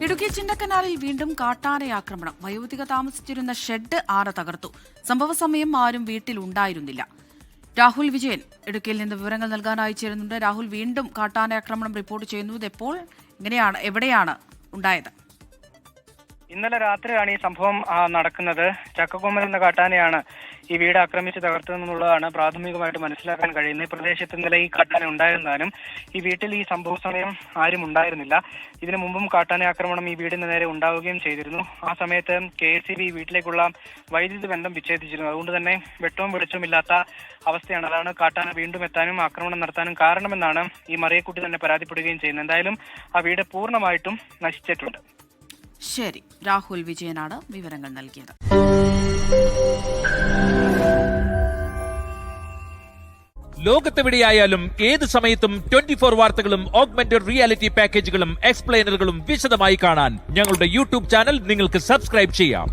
ഇടുക്കി ചിന്നക്കനാലിൽ വീണ്ടും കാട്ടാനയാക്രമണം. വയോധിക താമസിച്ചിരുന്ന ഷെഡ് തകർത്തു. സംഭവ സമയം ആരും വീട്ടിലുണ്ടായിരുന്നില്ല. രാഹുൽ വിജയൻ ഇടുക്കിയിൽ നിന്ന് വിവരങ്ങൾ നൽകാനായി ചേരുന്നുണ്ട്. രാഹുൽ, വീണ്ടും കാട്ടാനയാക്രമണം റിപ്പോർട്ട് ചെയ്യുന്നു. ഇതെപ്പോൾ എവിടെയാണ് ഉണ്ടായത്? ഇന്നലെ രാത്രിയാണ് ഈ സംഭവം നടക്കുന്നത്. ചക്കക്കൊമ്പൻ എന്ന കാട്ടാനയാണ് ഈ വീട് ആക്രമിച്ച് തകർത്തതെന്നുള്ളതാണ് പ്രാഥമികമായിട്ട് മനസ്സിലാക്കാൻ കഴിയുന്നത്. ഈ പ്രദേശത്ത് ഇന്നലെ ഈ കാട്ടാന ഉണ്ടായിരുന്നാലും ഈ വീട്ടിൽ ഈ സംഭവ സമയം ആരും ഉണ്ടായിരുന്നില്ല. ഇതിനു മുമ്പും കാട്ടാന ആക്രമണം ഈ വീടിന് നേരെ ഉണ്ടാവുകയും ചെയ്തിരുന്നു. ആ സമയത്ത് KSEB വീട്ടിലേക്കുള്ള വൈദ്യുതി ബന്ധം വിച്ഛേദിച്ചിരുന്നു. അതുകൊണ്ട് തന്നെ വെട്ടവും വെളിച്ചവും ഇല്ലാത്ത അവസ്ഥയാണ്. അതാണ് കാട്ടാന വീണ്ടും എത്താനും ആക്രമണം നടത്താനും കാരണമെന്നാണ് ഈ മറിയക്കുട്ടി തന്നെ പരാതിപ്പെടുകയും ചെയ്യുന്നത്. എന്തായാലും ആ വീട് പൂർണ്ണമായിട്ടും നശിച്ചിട്ടുണ്ട്. ശരി, രാഹുൽ വിജയനാണ് വിവരങ്ങൾ നൽകിയത്. ലോകത്തെവിടെയായാലും ഏത് സമയത്തും 24 വാർത്തകളും ഓഗ്മെന്റഡ് റിയാലിറ്റി പാക്കേജുകളും എക്സ്പ്ലെയിനറുകളും വിശദമായി കാണാൻ ഞങ്ങളുടെ YouTube ചാനൽ നിങ്ങൾക്ക് സബ്സ്ക്രൈബ് ചെയ്യാം.